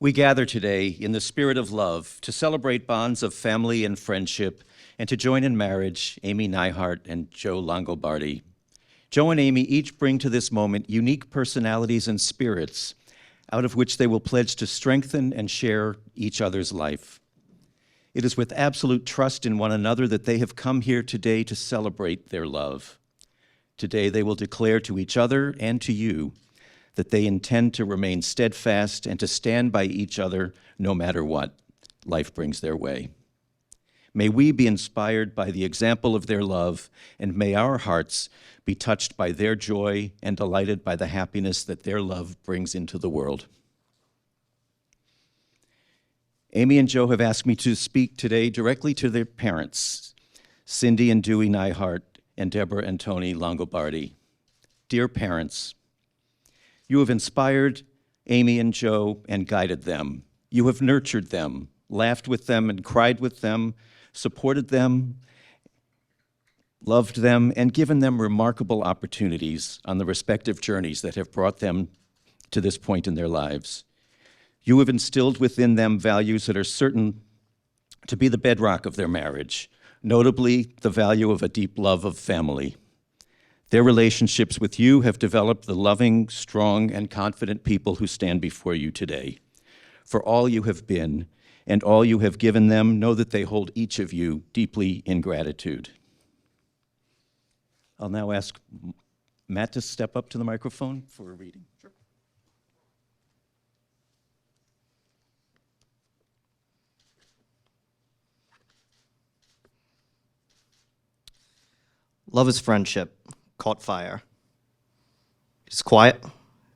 We gather today in the spirit of love to celebrate bonds of family and friendship and to join in marriage Amy Neihart and Joe Longobardi. Joe and Amy each bring to this moment unique personalities and spirits out of which they will pledge to strengthen and share each other's life. It is with absolute trust in one another that they have come here today to celebrate their love. Today they will declare to each other and to you that they intend to remain steadfast and to stand by each other no matter what life brings their way. May we be inspired by the example of their love, and may our hearts be touched by their joy and delighted by the happiness that their love brings into the world. Amy and Joe have asked me to speak today directly to their parents, Cindy and Dewey Neihart and Deborah and Tony Longobardi. Dear parents, you have inspired Amy and Joe and guided them. You have nurtured them, laughed with them and cried with them, supported them, loved them, and given them remarkable opportunities on the respective journeys that have brought them to this point in their lives. You have instilled within them values that are certain to be the bedrock of their marriage, notably the value of a deep love of family. Their relationships with you have developed the loving, strong, and confident people who stand before you today. For all you have been and all you have given them, know that they hold each of you deeply in gratitude. I'll now ask Matt to step up to the microphone for a reading. Sure. Love is friendship, caught fire. It is quiet,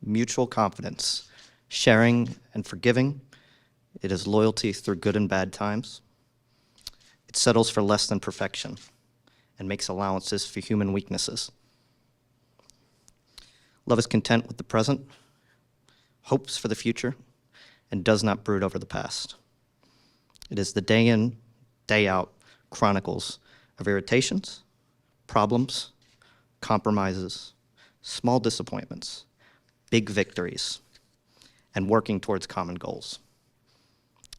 mutual confidence, sharing and forgiving. It is loyalty through good and bad times. It settles for less than perfection and makes allowances for human weaknesses. Love is content with the present, hopes for the future, and does not brood over the past. It is the day in, day out chronicles of irritations, problems, compromises, small disappointments, big victories, and working towards common goals.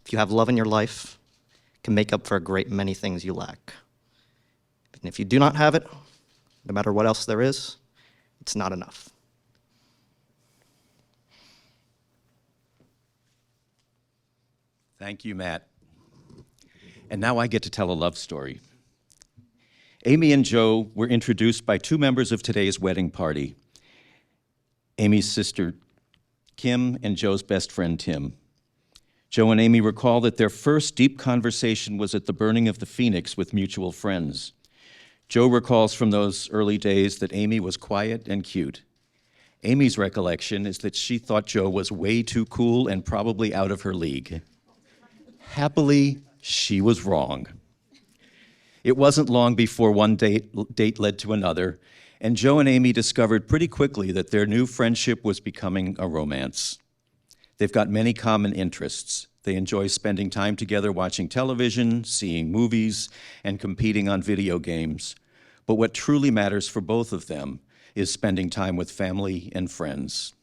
If you have love in your life, it can make up for a great many things you lack. And if you do not have it, no matter what else there is, it's not enough. Thank you, Matt. And now I get to tell a love story. Amy and Joe were introduced by two members of today's wedding party, Amy's sister, Kim, and Joe's best friend, Tim. Joe and Amy recall that their first deep conversation was at the burning of the Phoenix with mutual friends. Joe recalls from those early days that Amy was quiet and cute. Amy's recollection is that she thought Joe was way too cool and probably out of her league. Happily, she was wrong. It wasn't long before one date led to another, and Joe and Amy discovered pretty quickly that their new friendship was becoming a romance. They've got many common interests. They enjoy spending time together watching television, seeing movies, and competing on video games. But what truly matters for both of them is spending time with family and friends.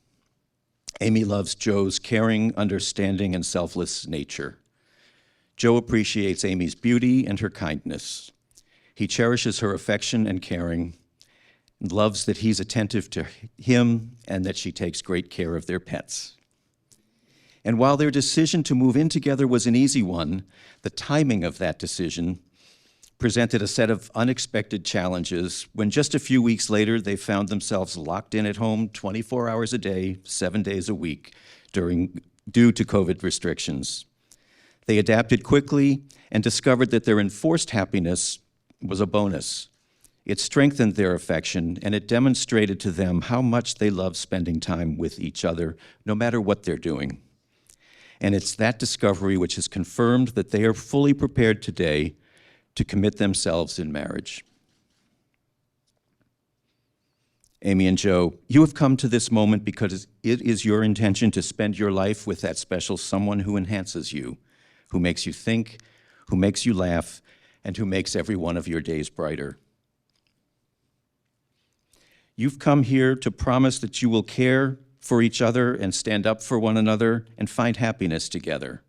Amy loves Joe's caring, understanding, and selfless nature. Joe appreciates Amy's beauty and her kindness. He cherishes her affection and caring, and loves that he's attentive to him and that she takes great care of their pets. And while their decision to move in together was an easy one, the timing of that decision presented a set of unexpected challenges when just a few weeks later they found themselves locked in at home 24 hours a day, 7 days a week due to COVID restrictions. They adapted quickly and discovered that their enforced happiness was a bonus. It strengthened their affection, and it demonstrated to them how much they love spending time with each other, no matter what they're doing. And it's that discovery which has confirmed that they are fully prepared today to commit themselves in marriage. Amy and Joe, you have come to this moment because it is your intention to spend your life with that special someone who enhances you, who makes you think, who makes you laugh, and who makes every one of your days brighter. You've come here to promise that you will care for each other and stand up for one another and find happiness together.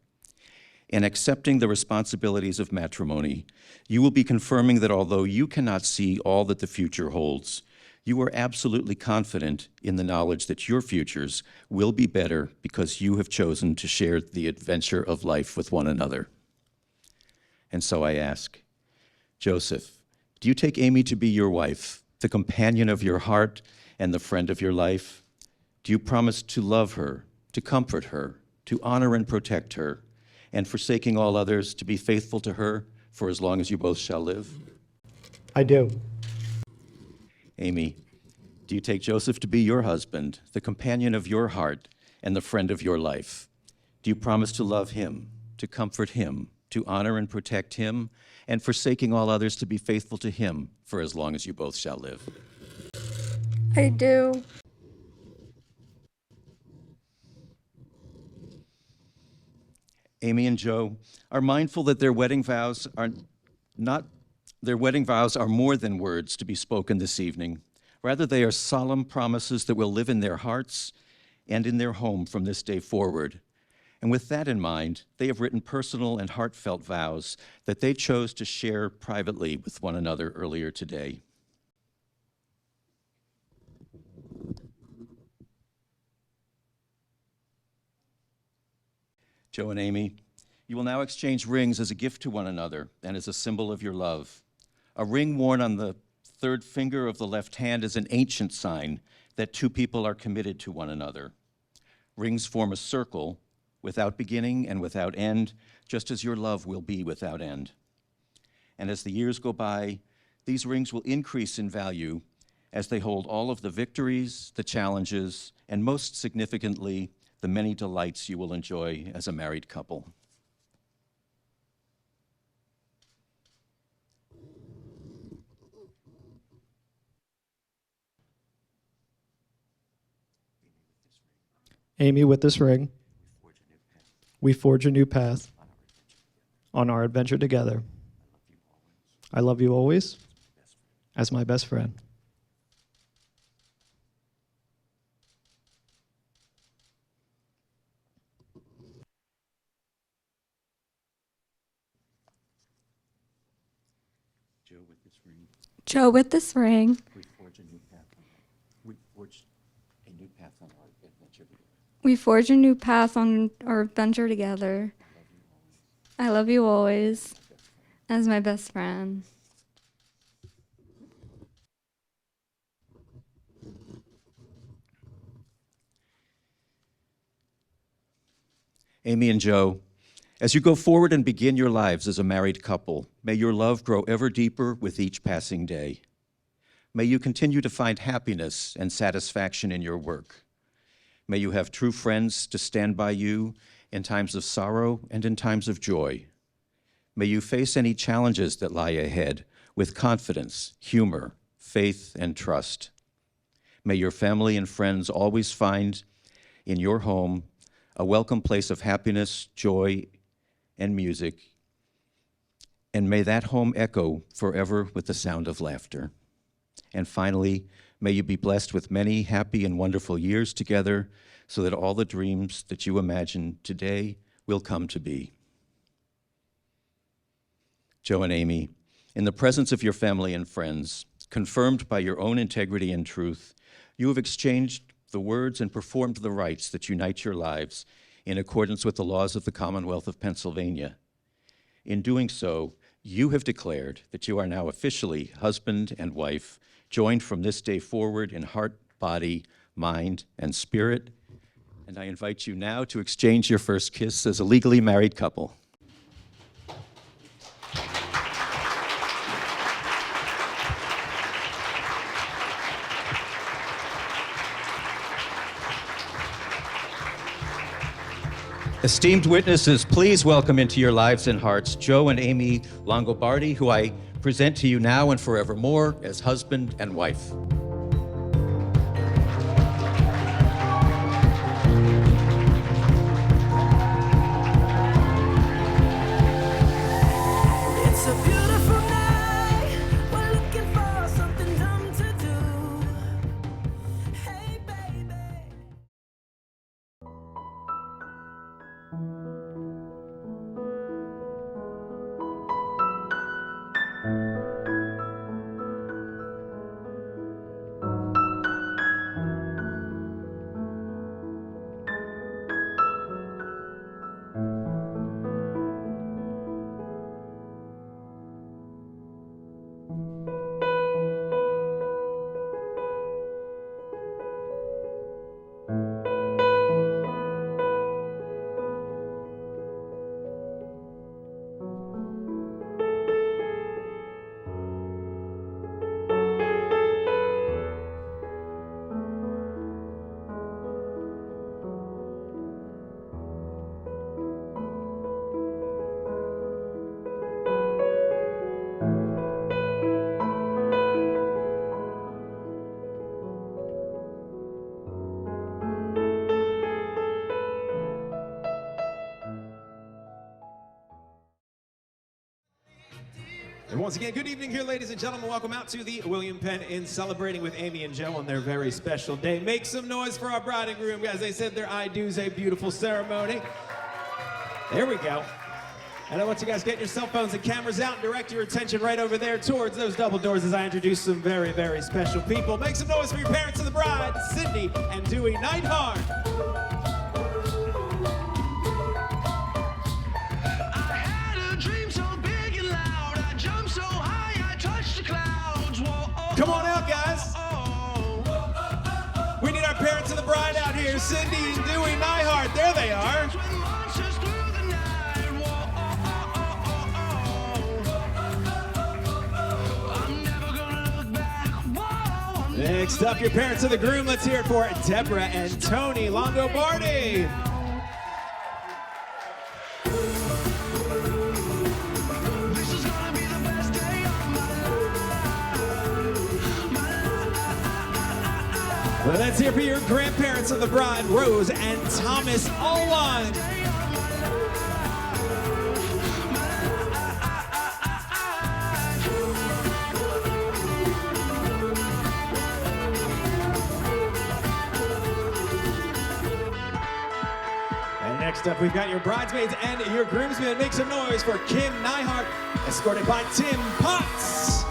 In accepting the responsibilities of matrimony, you will be confirming that although you cannot see all that the future holds, you are absolutely confident in the knowledge that your futures will be better because you have chosen to share the adventure of life with one another. And so I ask, Joseph, do you take Amy to be your wife, the companion of your heart and the friend of your life? Do you promise to love her, to comfort her, to honor and protect her, and forsaking all others, to be faithful to her for as long as you both shall live? I do. Amy, do you take Joseph to be your husband, the companion of your heart, and the friend of your life? Do you promise to love him, to comfort him, to honor and protect him, and forsaking all others, to be faithful to him for as long as you both shall live? I do. Amy and Joe are mindful that their wedding vows are more than words to be spoken this evening. Rather, they are solemn promises that will live in their hearts and in their home from this day forward. And with that in mind, they have written personal and heartfelt vows that they chose to share privately with one another earlier today. Joe and Amy, you will now exchange rings as a gift to one another and as a symbol of your love. A ring worn on the third finger of the left hand is an ancient sign that two people are committed to one another. Rings form a circle without beginning and without end, just as your love will be without end. And as the years go by, these rings will increase in value as they hold all of the victories, the challenges, and most significantly, the many delights you will enjoy as a married couple. Amy, with this ring, we forge a new path on our adventure together. I love you always as my best friend. Joe, with this ring, Joe, with this ring, we forge a new path. We forge a new path on our adventure together. we forge a new path on our adventure together. I love you always as my best friend. Amy and Joe, as you go forward and begin your lives as a married couple, may your love grow ever deeper with each passing day. May you continue to find happiness and satisfaction in your work. May you have true friends to stand by you in times of sorrow and in times of joy. May you face any challenges that lie ahead with confidence, humor, faith, and trust. May your family and friends always find in your home a welcome place of happiness, joy, and music. And may that home echo forever with the sound of laughter. And finally, may you be blessed with many happy and wonderful years together so that all the dreams that you imagine today will come to be. Joe and Amy, in the presence of your family and friends, confirmed by your own integrity and truth, you have exchanged the words and performed the rites that unite your lives in accordance with the laws of the Commonwealth of Pennsylvania. In doing so, you have declared that you are now officially husband and wife, joined from this day forward in heart, body, mind, and spirit. And I invite you now to exchange your first kiss as a legally married couple. Esteemed witnesses, please welcome into your lives and hearts Joe and Amy Longobardi, who I present to you now and forevermore as husband and wife. And once again, good evening here, ladies and gentlemen. Welcome out to the William Penn in celebrating with Amy and Joe on their very special day. Make some noise for our bride and groom. As they said, their I do's a beautiful ceremony. There we go. And I want you guys to get your cell phones and cameras out and direct your attention right over there towards those double doors as I introduce some very, very special people. Make some noise for your parents of the bride, Cindy and Dewey Neidhart. Come on out, guys. We need our parents of the bride out here. Cindy and Dewey Neidhart. There they are. Next up, your parents of the groom. Let's hear it for Deborah and Tony Longobardi. Well, let's hear for your grandparents of the bride, Rose and Thomas Allwine. And next up, we've got your bridesmaids and your groomsmen. Make some noise for Kim Neidhart, escorted by Tim Potts.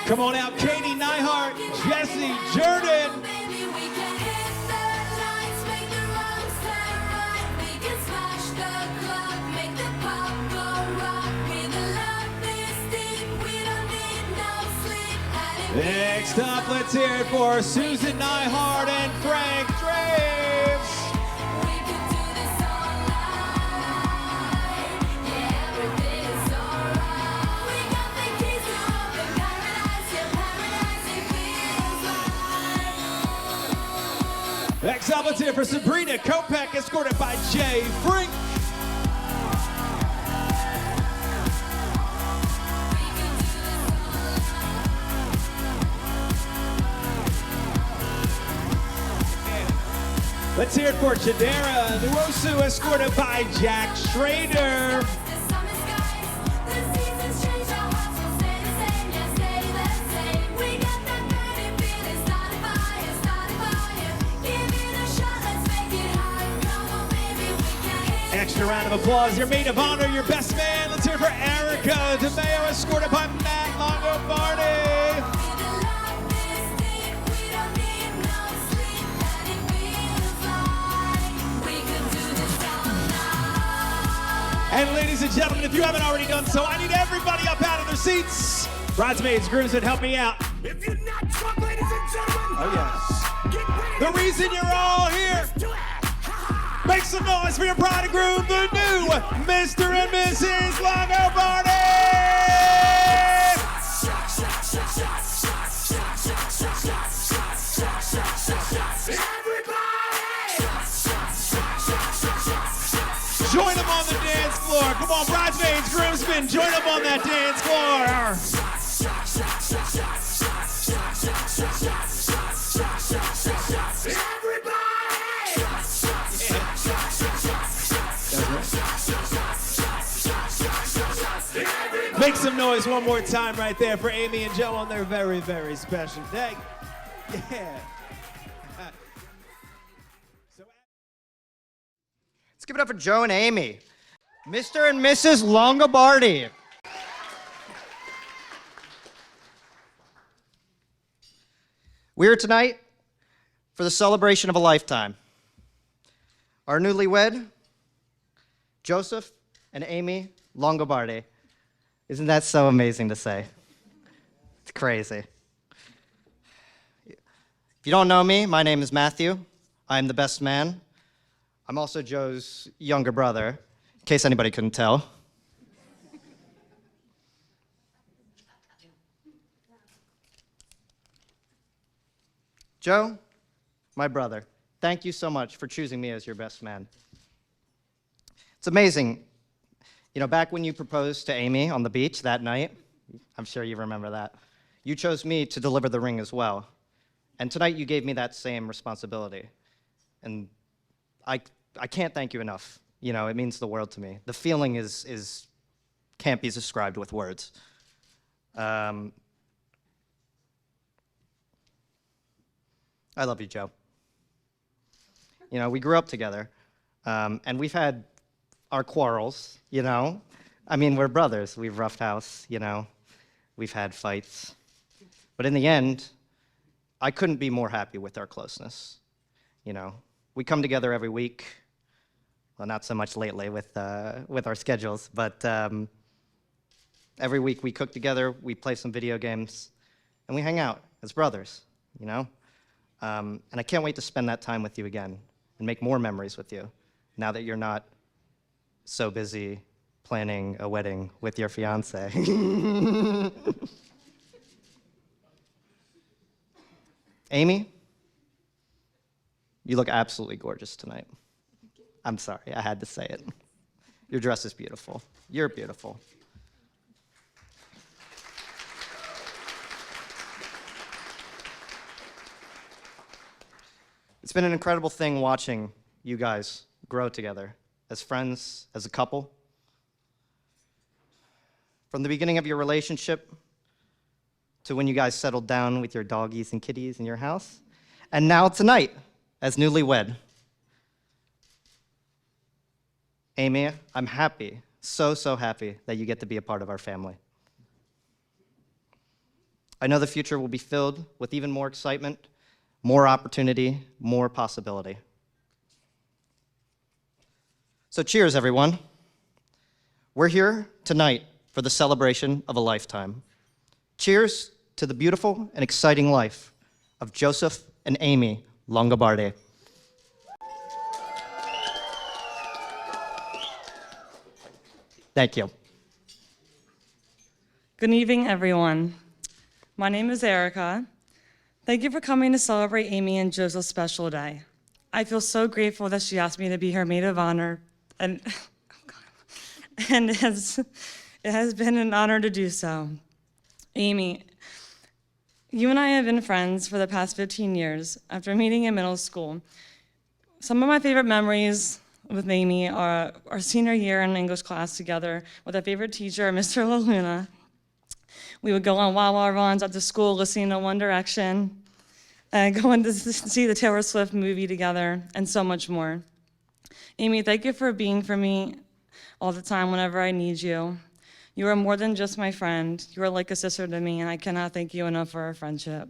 Come on out, Katie Neidhart, Jesse Jordan. Next up, let's hear it for Susan Neidhart and Frank Draves. Next up, let's hear for Sabrina Kopech, escorted by Jay Frink. Let's hear it for Chidera Nwosu, escorted by Jack Schrader. Extra round of applause. Your maid of honor, your best man. Let's hear it for Erica DeMeo, escorted by Matt Longobardi. And ladies and gentlemen, if you haven't already done so, I need everybody up out of their seats. Bridesmaids, groomsmen, help me out. If you're not drunk, ladies and gentlemen, Oh, yes. The reason you're all here. Make some noise for your bride and groom, the new Mr. and Mrs. Longobardi! Join them on the dance floor. Come on, bridesmaids, groomsmen, join them on that dance floor. Make some noise one more time right there for Amy and Joe on their very, very special day. Yeah. Let's give it up for Joe and Amy. Mr. and Mrs. Longobardi. We're here tonight for the celebration of a lifetime. Our newlywed, Joseph and Amy Longobardi. Isn't that so amazing to say? It's crazy. If you don't know me, my name is Matthew. I'm the best man. I'm also Joe's younger brother, in case anybody couldn't tell. Joe, my brother, thank you so much for choosing me as your best man. It's amazing. You know, back when you proposed to Amy on the beach that night, I'm sure you remember that, you chose me to deliver the ring as well. And tonight you gave me that same responsibility. And I can't thank you enough. You know, it means the world to me. The feeling can't be described with words. I love you, Joe. You know, we grew up together, and we've had our quarrels, you know. I mean, we're brothers. We've roughed house, you know. We've had fights. But in the end, I couldn't be more happy with our closeness. You know, we come together every week. Well, not so much lately with our schedules, but every week we cook together, we play some video games, and we hang out as brothers, you know? And I can't wait to spend that time with you again and make more memories with you now that you're not so busy planning a wedding with your fiance. Amy, you look absolutely gorgeous tonight. I'm sorry, I had to say it. Your dress is beautiful. You're beautiful. It's been an incredible thing watching you guys grow together as friends, as a couple. From the beginning of your relationship to when you guys settled down with your doggies and kitties in your house, and now tonight as newlywed. Amy, I'm happy, so happy that you get to be a part of our family. I know the future will be filled with even more excitement, more opportunity, more possibility. So cheers, everyone. We're here tonight for the celebration of a lifetime. Cheers to the beautiful and exciting life of Joseph and Amy Longobardi. Thank you. Good evening, everyone. My name is Erica. Thank you for coming to celebrate Amy and Joseph's special day. I feel so grateful that she asked me to be her maid of honor, and it has been an honor to do so. Amy, you and I have been friends for the past 15 years after meeting in middle school. Some of my favorite memories with Amy are our senior year in English class together with our favorite teacher, Mr. LaLuna. We would go on Wawa runs after school listening to One Direction, and going to see the Taylor Swift movie together, and so much more. Amy, thank you for being for me all the time whenever I need you. You are more than just my friend. You are like a sister to me, and I cannot thank you enough for our friendship.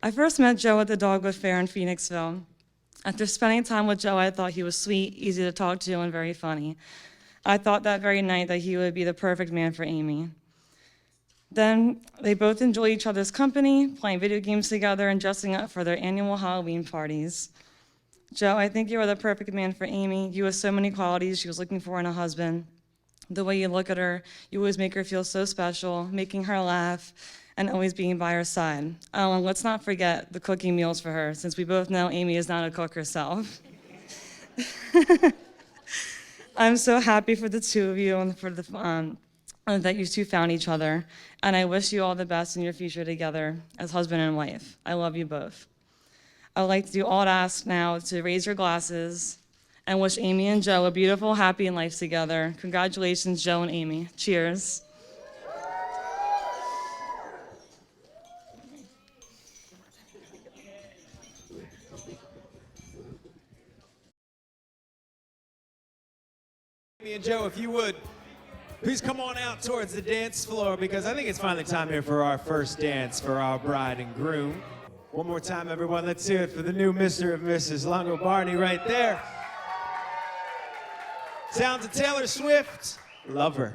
I first met Joe at the Dogwood Fair in Phoenixville. After spending time with Joe, I thought he was sweet, easy to talk to, and very funny. I thought that very night that he would be the perfect man for Amy. Then they both enjoyed each other's company, playing video games together and dressing up for their annual Halloween parties. Joe, I think you are the perfect man for Amy. You have so many qualities she was looking for in a husband. The way you look at her, you always make her feel so special, making her laugh, and always being by her side. Oh, and let's not forget the cooking meals for her, since we both know Amy is not a cook herself. I'm so happy for the two of you and for that you two found each other, and I wish you all the best in your future together as husband and wife. I love you both. I would like to do all to ask now to raise your glasses and wish Amy and Joe a beautiful, happy life together. Congratulations, Joe and Amy. Cheers. Amy and Joe, if you would, please come on out towards the dance floor, because I think it's finally time here for our first dance for our bride and groom. One more time, everyone. Let's hear it for the new Mr. and Mrs. Longobardi right there. Sounds of Taylor Swift. Love her.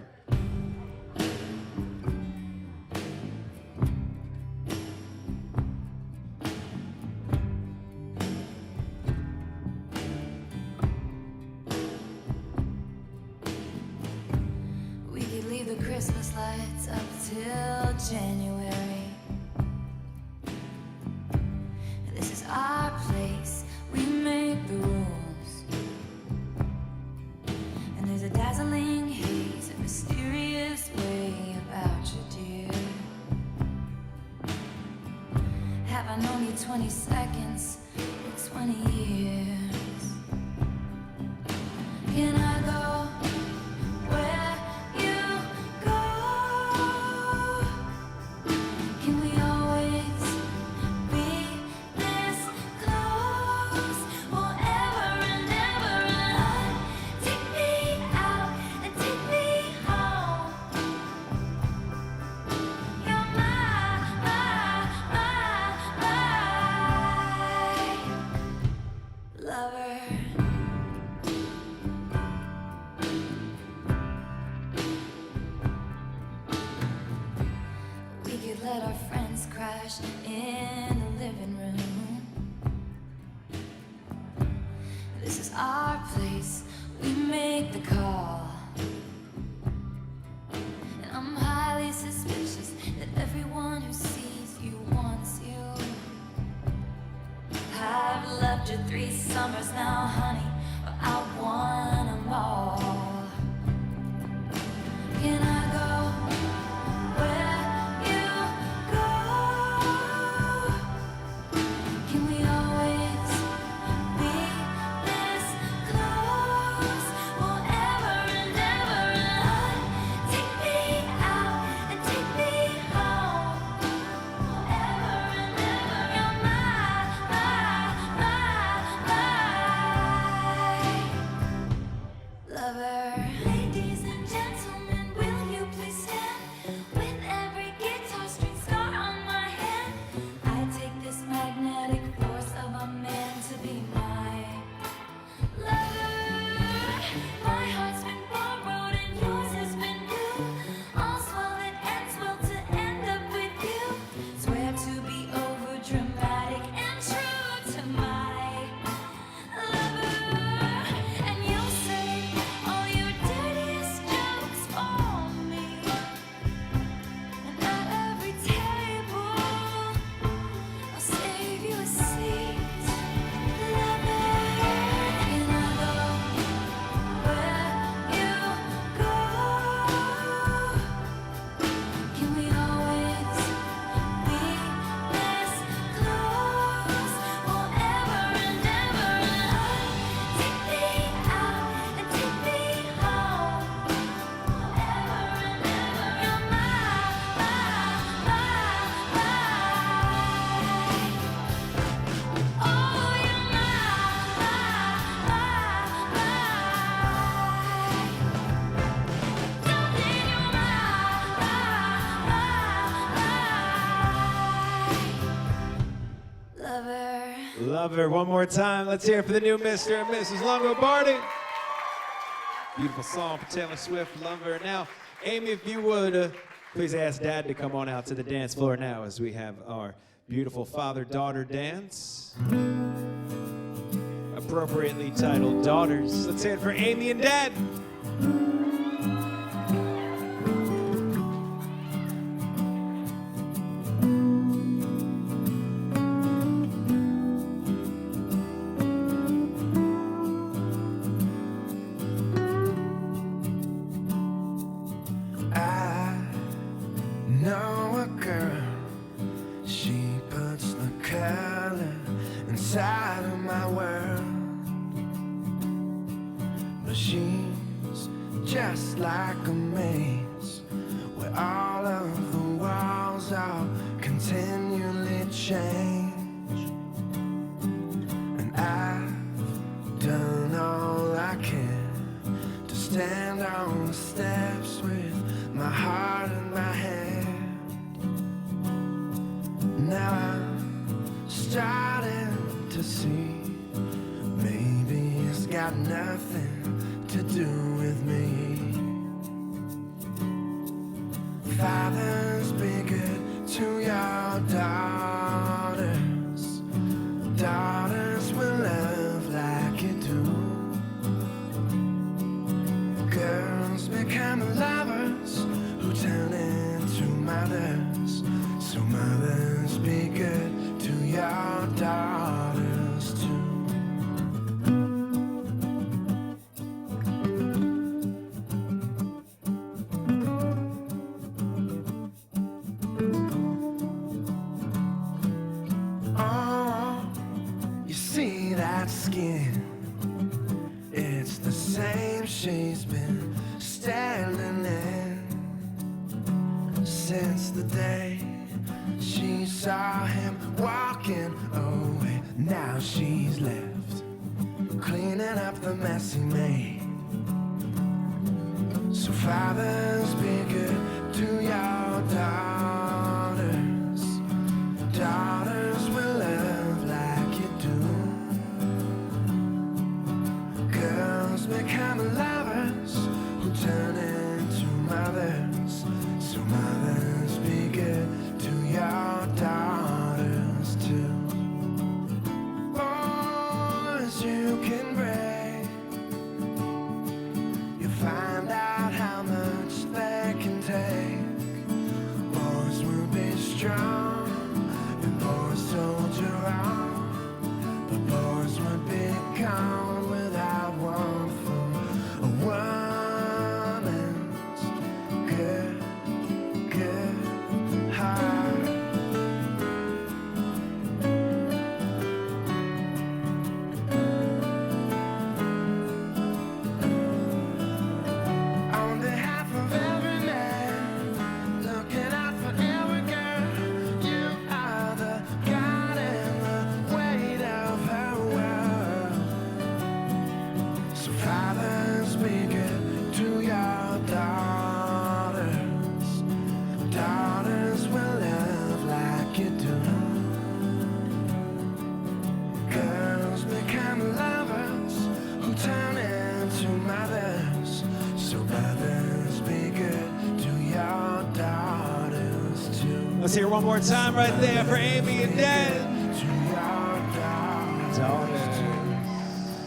We could leave the Christmas lights up till January. This is our place, we make the rules. And there's a dazzling haze, a mysterious way about you, dear. Have I known you 20 seconds, 20 years. Can I go where you go? Can we always be this close forever and ever? And take me out and take me home. You're my lover. We could let our friends crash in the living room. This is our place, we make the call. And I'm highly suspicious that everyone who sees you wants you. I've loved you 3 summers now, honey, but I want 'em all. Can I go where you go? Can we always be this close forever and ever? And take me out and take me home forever and ever. You're my lover. Ladies and gentlemen, will you please stand? With every guitar string scar on my hand, I take this magnetic force of a man to be my lover. My heart's been borrowed and yours has been new. All's well that ends well to end up with you. Swear to be over dramatic and true to my lover. And you'll say all your dirtiest jokes for me. And at every table, I'll save you a seat, lover. Can I go where you go? Can we always be this close forever and ever? Take me out and take me home forever and ever. You're my oh, you're lover. Lover, one more time. Let's hear it for the new Mr. and Mrs. Longobardi. Beautiful song for Taylor Swift, Lover. Now, Amy, if you would, please ask Dad to come on out to the dance floor now as we have our beautiful father-daughter dance. Appropriately titled Daughters. Let's hear it for Amy and Dad. I know a girl, she puts the color inside of my world. But she's just like a maze where all of the walls are continually change. And I've done all I can to stand on the steps with my heart in my hand. Now I'm starting to see maybe it's got nothing to do with me. Fathers, be good to your daughters. Daughters will love like you do. Girls become lovers who turn into mothers. So mothers, be good to your daughters too. Oh, again. It's the same she's been standing in since the day she saw him walking away. Now she's left cleaning up the mess he made. So fathers, be good to your daughters. Daughters will love like you do. Girls become lovers who turn into mothers. So mothers, be good to your daughters too. Boys, you can break. You find out how much they can take. Boys will be strong, and boys soldier on. But boys would be gone without one for a woman's good, good heart. On behalf of every man, looking out for every girl, you are the God and the weight of her world. So fathers, be good to your daughters. Daughters will love like you do. Girls become lovers who turn into mothers. So mothers, be good to your daughters too. Let's hear it one more time right there for Amy and Dan. To your daughters. Daughters.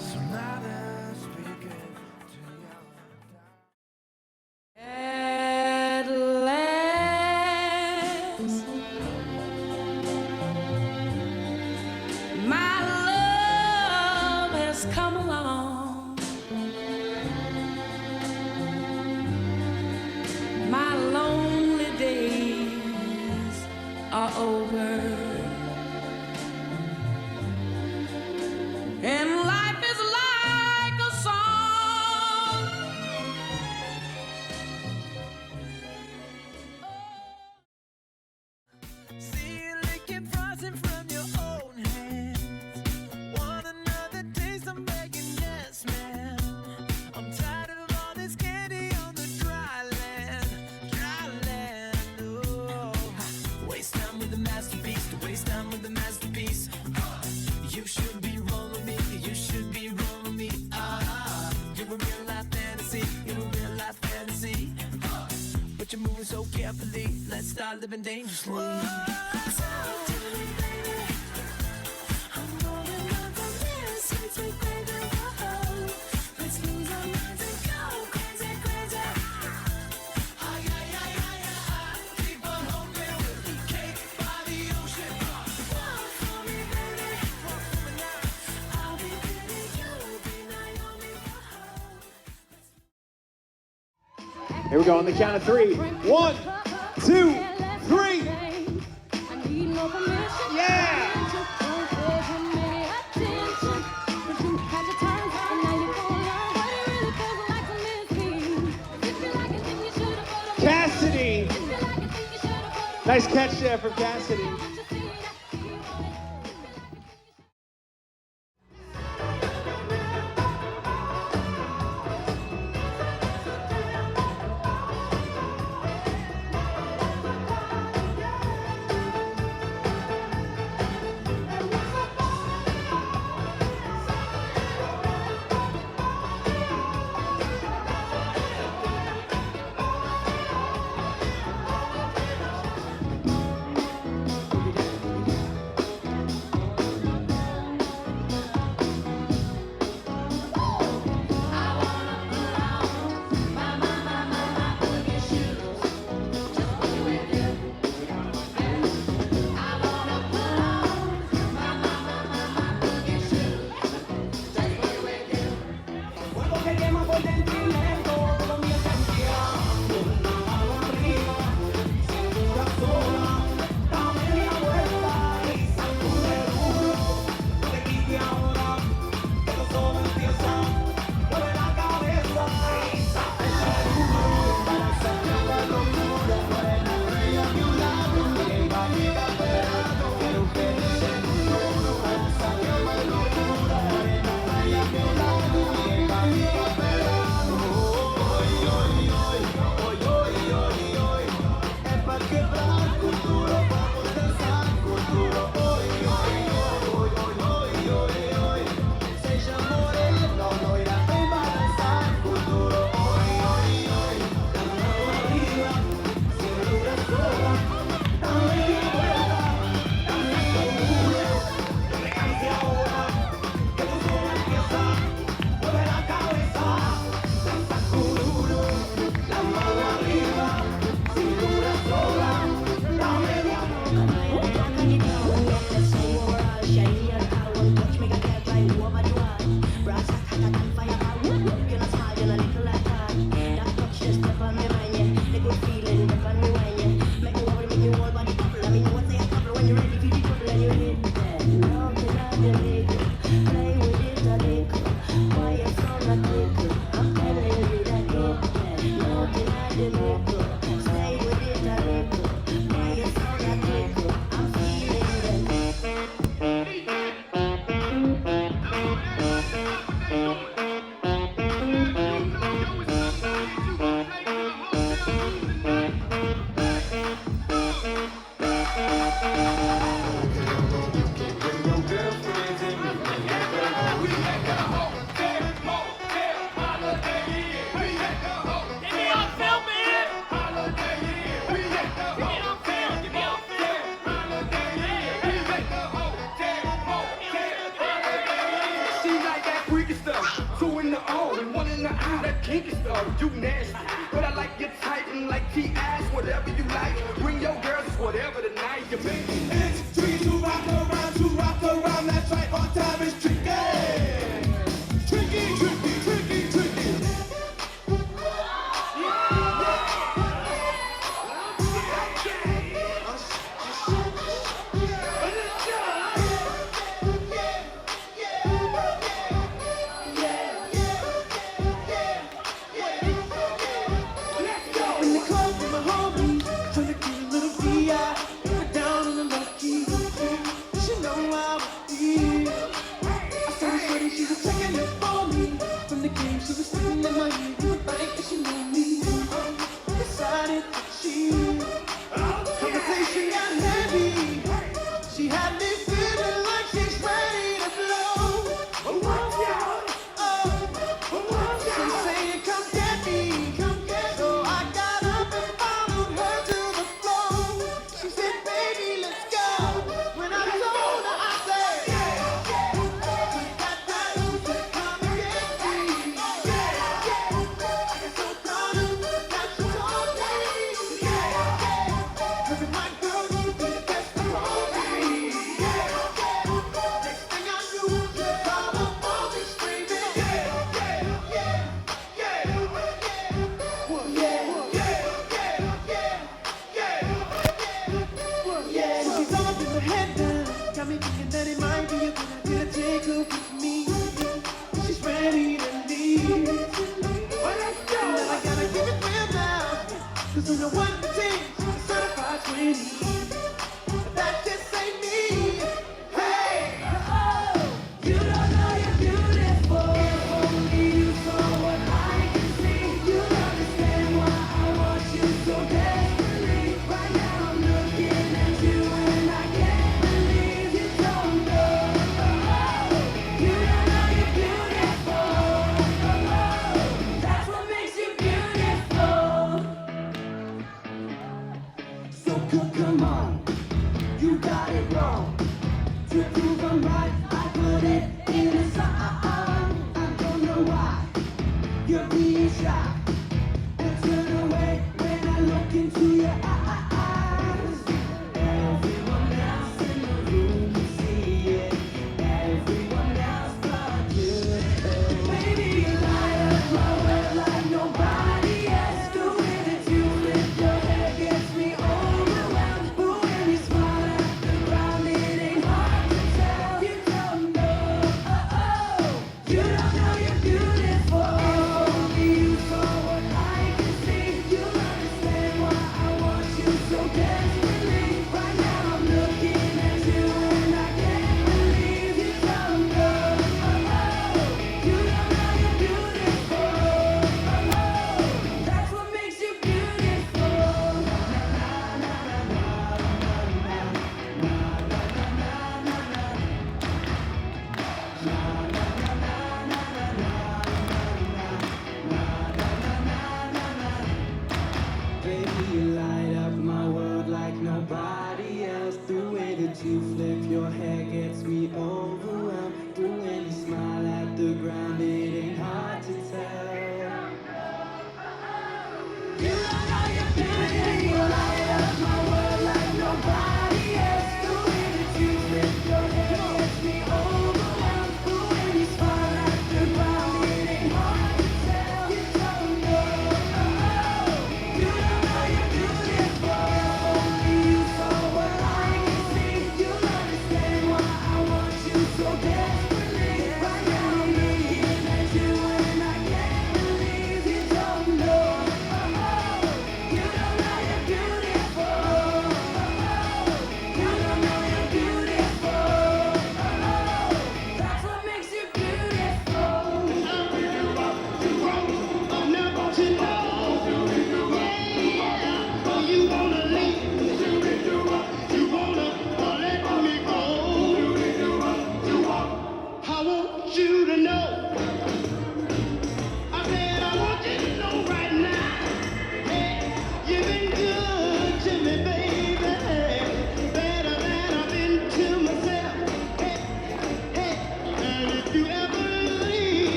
So mothers, be good to your daughters. At last, my love has come along. My lonely days are over, and life is like a song. See you licking frosting from your own hands. Want another taste? I'm begging, yes, ma'am. I'm tired of all this candy on the dry land, oh. Waste time with the masterpiece, to waste time with the masterpiece. You should be rolling me, you should be rolling me. You're a real life fantasy, you're a real life fantasy. But you're moving so carefully, let's start living dangerously. Talk to me, baby. I'm rolling up from this sweet, sweet baby. Whoa. Let's lose our minds and go crazy, crazy. Keep on holding with the cake by the ocean. Walk for me, baby. Walk for me now. I'll be Betty, you'll be Naomi. Whoa. Here we go on the count of three. 1, 2, 3. Yeah! Cassidy! Nice catch there for Cassidy. stinky stuff, you nasty. But I like your type and like T.I.'s, whatever you like. Bring your girls, whatever the night you make. It's tricky to rock around, that's right, on time is tricky. Tricky, tricky, tricky, tricky. In the club with my homies, tryna get a little VI. Put down on the low key. She know how I feel. I started sweating, she was checking it for me. From the game, she was sitting in my ear. You would think that she knew me. Decided to cheat. Conversation got heavy. She had me feeling like she's ready to blow. She's saying, come get me. So I got up and followed her to the floor. She said, baby, let's go. When I told her, I said, you got that, come and get me. I got so caught up that she told me. Every my girl, you be the best for me. Next thing I knew, she called up all me screaming. She's all up in her head down. Got me thinking that it might be a good idea to take her with me. She's ready to leave. Now I gotta give it real now. 'Cause when I want the team, she's certified 20. But that just ain't me. Hey! You don't know you're beautiful. Only you saw what I can see. You understand why I want you so desperately. Right now I'm looking at you and I can't believe you don't know. You don't know you're beautiful. That's what makes you beautiful. So come on, you got it wrong. To prove I'm right, I put it in a song. I don't know why you're being shy and turn away when I look into your eyes.